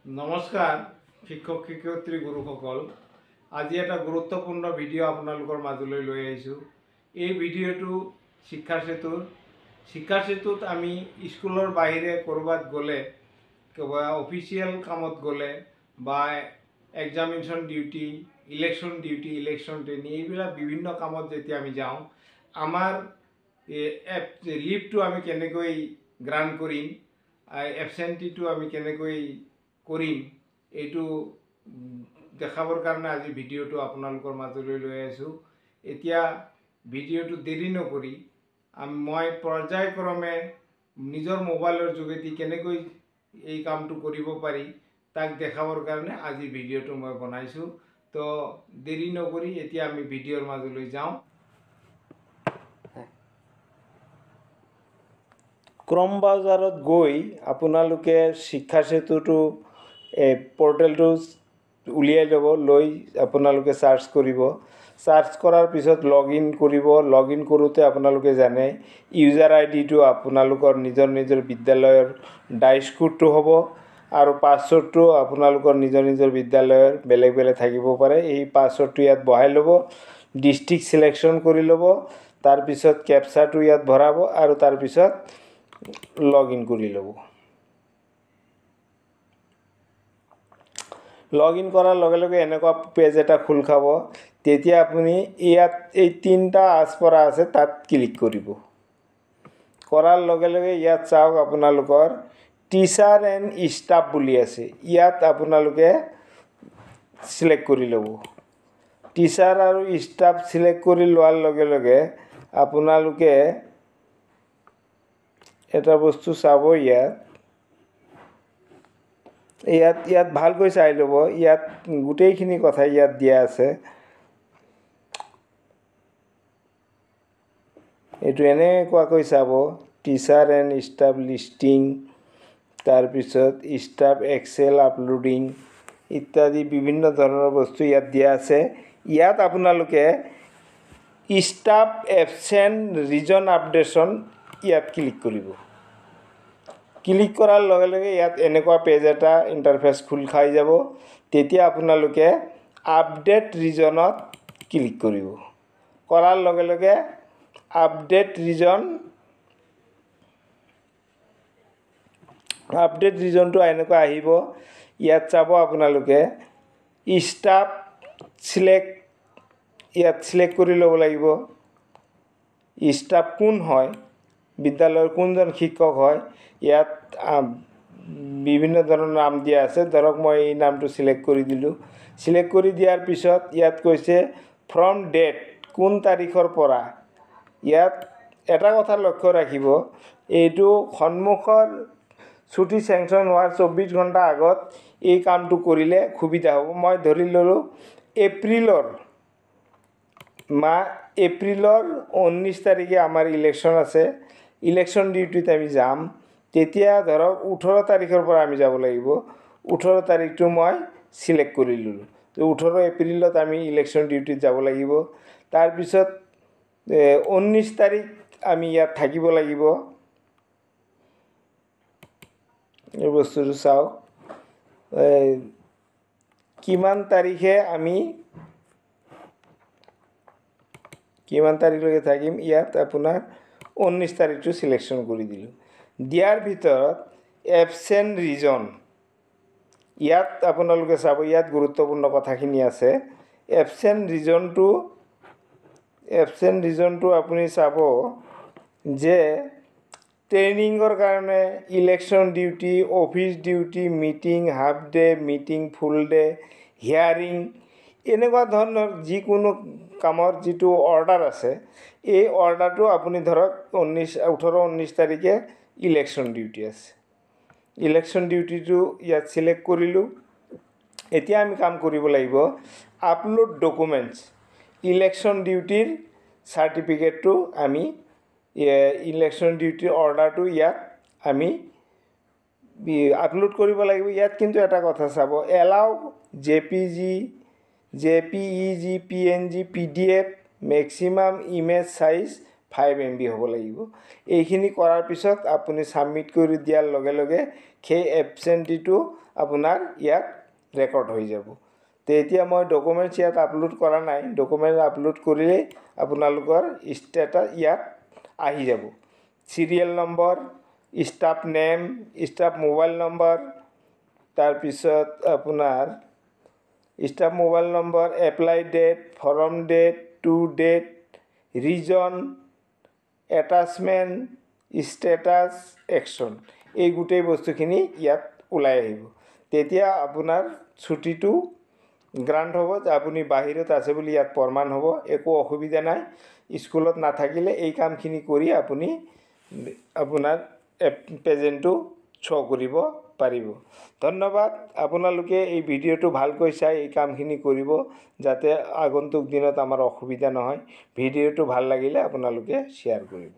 নমস্কাৰ শিক্ষক শিক্ষয়িত্ৰী গুৰুসকল। আজি এটা গুৰুত্বপূৰ্ণ ভিডিঅ' আপোনালোকৰ মাজলৈ লৈ আহিছোঁ। এই ভিডিঅ'টো শিক্ষা সেতুত আমি স্কুলৰ বাহিৰে ক'ৰবাত গ'লে, কিবা অফিচিয়েল কামত গ'লে বা এক্সামিনেশ্যন ডিউটি, ইলেকশ্যন ট্ৰেইনিং, এইবিলাক বিভিন্ন কামত যেতিয়া আমি যাওঁ, আমাৰ লিভটো আমি কেনেকৈ গ্ৰাণ্ট কৰিম, এবচেণ্টিটো আমি কেনেকৈ কৰিম, এইটো দেখাবৰ কাৰণে আজি ভিডিঅ'টো আপোনালোকৰ মাজলৈ লৈ আহিছোঁ। এতিয়া ভিডিঅ'টো দেৰি নকৰি মই পৰ্যায়ক্ৰমে নিজৰ মোবাইলৰ যোগেদি কেনেকৈ এই কামটো কৰিব পাৰি তাক দেখাবৰ কাৰণে আজি ভিডিঅ'টো মই বনাইছোঁ। তো দেৰি নকৰি এতিয়া আমি ভিডিঅ'ৰ মাজলৈ যাওঁ। ক্ৰম ব্ৰাউজাৰত গৈ আপোনালোকে শিক্ষা সেতুটো পৰ্টেলটো উলিয়াই ল'ব, লৈ আপোনালোকে চাৰ্চ কৰিব। চাৰ্চ কৰাৰ পিছত লগ ইন কৰিব। লগ ইন কৰোঁতে আপোনালোকে জানে ইউজাৰ আইডিটো আপোনালোকৰ নিজৰ বিদ্যালয়ৰ ডাইচ কোডটো হ'ব আৰু পাছৱৰ্ডটো আপোনালোকৰ নিজৰ বিদ্যালয়ৰ বেলেগ থাকিব পাৰে। এই পাছৱৰ্ডটো ইয়াত বহাই ল'ব, ডিষ্ট্ৰিক্ট চিলেকশ্যন কৰি ল'ব, তাৰপিছত কেপচাটো ইয়াত ভৰাব আৰু তাৰপিছত লগ ইন কৰি ল'ব। লগ ইন কৰাৰ লগে লগে এনেকুৱা পেজ এটা খোল খাব। তেতিয়া আপুনি ইয়াত এই তিনিটা আঁচপৰা আছে, তাত ক্লিক কৰিব। কৰাৰ লগে লগে ইয়াত চাওক আপোনালোকৰ টিচাৰ এণ্ড ষ্টাফ বুলি আছে, ইয়াত আপোনালোকে চিলেক্ট কৰি ল'ব। টিচাৰ আৰু ষ্টাফ চিলেক্ট কৰি লোৱাৰ লগে লগে আপোনালোকে এটা বস্তু চাব, ইয়াত ভালকৈ চাই ল'ব। ইয়াত গোটেইখিনি কথা ইয়াত দিয়া আছে। এইটো এনেকুৱাকৈ চাব, টিচাৰ এণ্ড ষ্টাফ লিষ্টিং, তাৰপিছত ষ্টাফ এক্সেল আপলোডিং ইত্যাদি বিভিন্ন ধৰণৰ বস্তু ইয়াত দিয়া আছে। ইয়াত আপোনালোকে ষ্টাফ এবচেণ্ট ৰিজন আপডেশ্যন ইয়াত ক্লিক কৰিব। ক্লিক কৰাৰ লগে লগে ইয়াত এনেকুৱা পেজ এটা ইণ্টাৰফেচ খোল খাই যাব। তেতিয়া আপোনালোকে আপডেট ৰিজনত ক্লিক কৰিব। কৰাৰ লগে লগে আপডেট ৰিজনটো এনেকুৱা আহিব। ইয়াত চাব আপোনালোকে ষ্টাফ ইয়াত চিলেক্ট কৰি ল'ব লাগিব। ষ্টাফ কোন হয়, বিদ্যালয়ৰ কোনজন শিক্ষক হয়, ইয়াত বিভিন্ন ধৰণৰ নাম দিয়া আছে। ধৰক মই এই নামটো চিলেক্ট কৰি দিলোঁ। চিলেক্ট কৰি দিয়াৰ পিছত ইয়াত কৈছে ফ্ৰম ডেট, কোন তাৰিখৰ পৰা। ইয়াত এটা কথা লক্ষ্য ৰাখিব, এইটো সন্মুখৰ ছুটি চেংচন হোৱাৰ 24 ঘণ্টা আগত এই কামটো কৰিলে সুবিধা হ'ব। মই ধৰি ল'লোঁ এপ্ৰিলৰ 19 তাৰিখে আমাৰ ইলেকশ্যন আছে, ইলেকশ্যন ডিউটিত আমি যাম। তেতিয়া ধৰক 18 তাৰিখৰ পৰা আমি যাব লাগিব। 18 তাৰিখটো মই চিলেক্ট কৰি ল'লোঁ। তো 18 এপ্ৰিলত আমি ইলেকশ্যন ডিউটিত যাব লাগিব। তাৰপিছত 19 তাৰিখ আমি ইয়াত থাকিব লাগিব। এই বস্তুটো চাওক, কিমান তাৰিখলৈকে থাকিম, ইয়াত আপোনাৰ 19 তাৰিখটো চিলেকশ্যন কৰি দিলোঁ। দিয়াৰ ভিতৰত এবচেণ্ট ৰিজন, ইয়াত আপোনালোকে চাব, ইয়াত গুৰুত্বপূৰ্ণ কথাখিনি আছে। এবচেণ্ট ৰিজনটো আপুনি চাব যে ট্ৰেইনিঙৰ কাৰণে election duty, office duty, meeting, half day, meeting full day, hearing, এনেকুৱা ধৰণৰ যিকোনো কামৰ যিটো অৰ্ডাৰ আছে, এই অৰ্ডাৰটো আপুনি ধৰক 18-19 তাৰিখে ইলেকশ্যন ডিউটি আছে। ইলেকশ্যন ডিউটিটো ইয়াত চিলেক্ট কৰিলোঁ। এতিয়া আমি কাম কৰিব লাগিব আপলোড ডকুমেণ্টছ। ইলেকশ্যন ডিউটিৰ চাৰ্টিফিকেটটো আমি ইলেকশ্যন ডিউটিৰ অৰ্ডাৰটো ইয়াত আমি আপলোড কৰিব লাগিব। ইয়াত কিন্তু এটা কথা চাব, allow JPEG, PNG, PDF, maximum image size 5 MB হ'ব লাগিব। এইখিনি কৰাৰ পিছত আপুনি ছাবমিট কৰি দিয়াৰ লগে লগে সেই এবচেণ্টিটো আপোনাৰ ইয়াত ৰেকৰ্ড হৈ যাব। তো এতিয়া মই ডকুমেণ্টছ ইয়াত আপলোড কৰা নাই, ডকুমেণ্টছ আপলোড কৰিলেই আপোনালোকৰ ষ্টেটাছ ইয়াত আহি যাব। Serial number, staff name, staff mobile number, তাৰপিছত আপোনাৰ staff mobile number, apply date, from date, to date, reason, attachment, status, action, এই গোটেই বস্তুখিনি ইয়াত ওলাই আহিব। তেতিয়া আপোনাৰ ছুটিটো গ্ৰাণ্ট হ'ব, যে আপুনি বাহিৰত আছে বুলি ইয়াত প্ৰমাণ হ'ব। একো অসুবিধা নাই। স্কুলত নাথাকিলে এই কামখিনি কৰি আপুনি আপোনাৰ প্ৰেজেণ্টটো শ্ব' কৰিব পাৰিব। ধন্যবাদ। আপোনালোকে এই ভিডিঅ'টো ভালকৈ চাই এই কামখিনি কৰিব, যাতে আগন্তুক দিনত আমাৰ অসুবিধা নহয়। ভিডিঅ'টো ভাল লাগিলে আপোনালোকে শ্বেয়াৰ কৰিব।